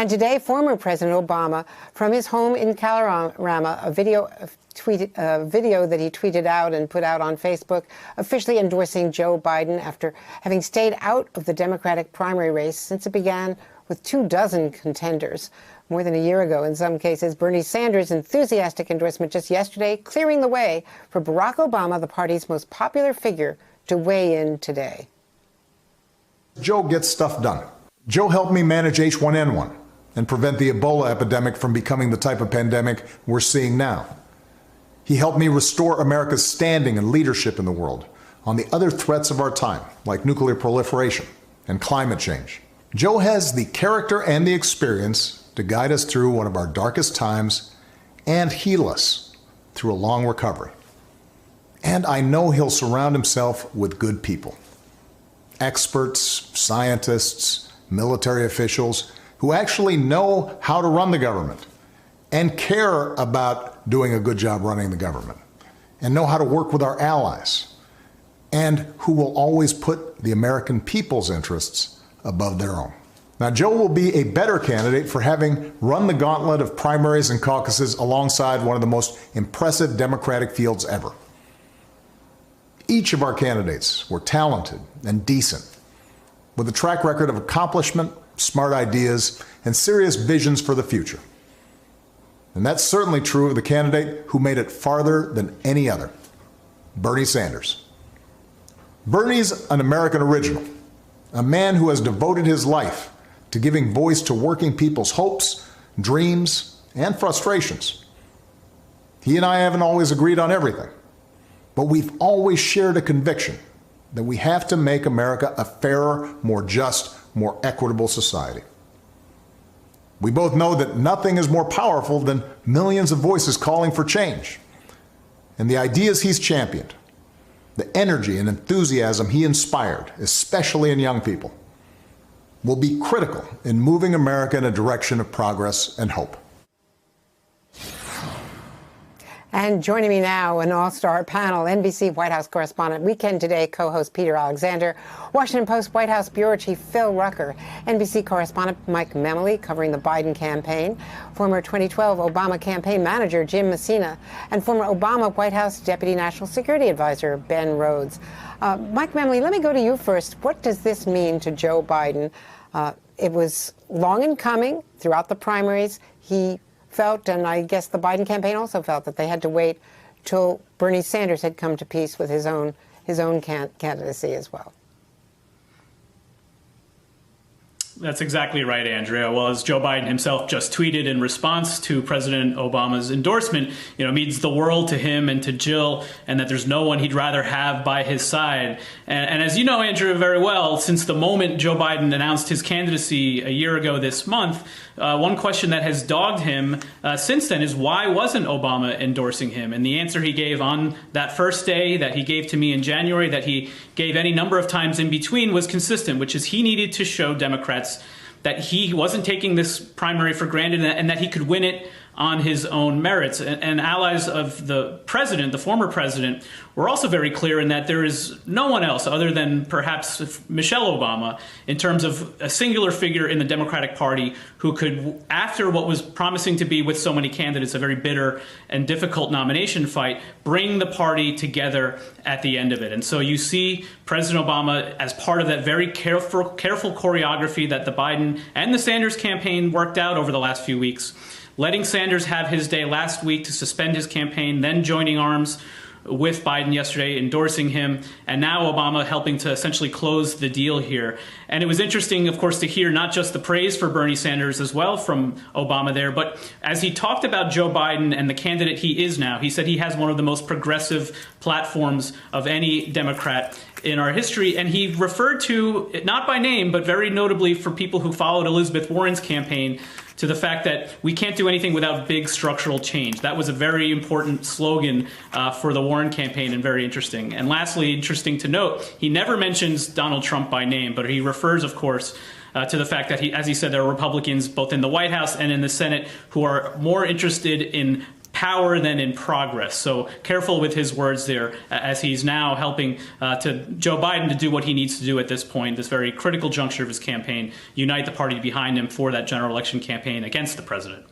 And today, former President Obama, from his home in Colorado, a video that he tweeted out and put out on Facebook, officially endorsing Joe Biden after having stayed out of the Democratic primary race since it began with 24 contenders. More than a year ago, in some cases, Bernie Sanders' enthusiastic endorsement just yesterday, clearing the way for Barack Obama, the party's most popular figure, to weigh in today. Joe gets stuff done. Joe helped me manage H1N1 and prevent the Ebola epidemic from becoming the type of pandemic we're seeing now. He helped me restore America's standing and leadership in the world on the other threats of our time, like nuclear proliferation and climate change. Joe has the character and the experience to guide us through one of our darkest times and heal us through a long recovery. And I know he'll surround himself with good people, experts, scientists, military officials who actually know how to run the government and care about doing a good job running the government and know how to work with our allies and who will always put the American people's interests above their own. Now, Joe will be a better candidate for having run the gauntlet of primaries and caucuses alongside one of the most impressive Democratic fields ever. Each of our candidates were talented and decent, with a track record of accomplishment, smart ideas, and serious visions for the future. And that's certainly true of the candidate who made it farther than any other, Bernie Sanders. Bernie's an American original, a man who has devoted his life to giving voice to working people's hopes, dreams, and frustrations. He and I haven't always agreed on everything, but we've always shared a conviction that we have to make America a fairer, more just, more equitable society. We both know that nothing is more powerful than millions of voices calling for change. And the ideas he's championed, the energy and enthusiasm he inspired, especially in young people, will be critical in moving America in a direction of progress and hope. And joining me now, an all-star panel, NBC White House correspondent, Weekend Today co-host Peter Alexander, Washington Post White House bureau chief Phil Rucker, NBC correspondent Mike Memoli covering the Biden campaign, former 2012 Obama campaign manager Jim Messina, and former Obama White House Deputy National Security Advisor Ben Rhodes. Mike Memoli, let me go to you first. What does this mean to Joe Biden? It was long in coming throughout the primaries. He felt, and I guess the Biden campaign also felt, that they had to wait till Bernie Sanders had come to peace with his own candidacy as well. That's exactly right, Andrea. Well, as Joe Biden himself just tweeted in response to President Obama's endorsement, means the world to him and to Jill, and that there's no one he'd rather have by his side. And as you know, Andrea, very well, since the moment Joe Biden announced his candidacy a year ago this month, one question that has dogged him since then is why wasn't Obama endorsing him? And the answer he gave on that first day, that he gave to me in January, that he gave any number of times in between, was consistent, which is he needed to show Democrats that he wasn't taking this primary for granted and that he could win it on his own merits. And allies of the president, the former president, were also very clear in that there is no one else other than perhaps Michelle Obama in terms of a singular figure in the Democratic Party who could, after what was promising to be with so many candidates, a very bitter and difficult nomination fight, bring the party together at the end of it. And so you see President Obama as part of that very careful choreography that the Biden and the Sanders campaign worked out over the last few weeks, letting Sanders have his day last week to suspend his campaign, then joining arms with Biden yesterday, endorsing him, and now Obama helping to essentially close the deal here. And it was interesting, of course, to hear not just the praise for Bernie Sanders as well from Obama there, but as he talked about Joe Biden and the candidate he is now, he said he has one of the most progressive platforms of any Democrat in our history. And he referred to, not by name, but very notably for people who followed Elizabeth Warren's campaign, to the fact that we can't do anything without big structural change. That was a very important slogan for the Warren campaign, and very interesting. And lastly, interesting to note, he never mentions Donald Trump by name, but he refers, of course, to the fact that, as he said, there are Republicans both in the White House and in the Senate who are more interested in power than in progress. So careful with his words there, as he's now helping to Joe Biden to do what he needs to do at this point, this very critical juncture of his campaign, unite the party behind him for that general election campaign against the president.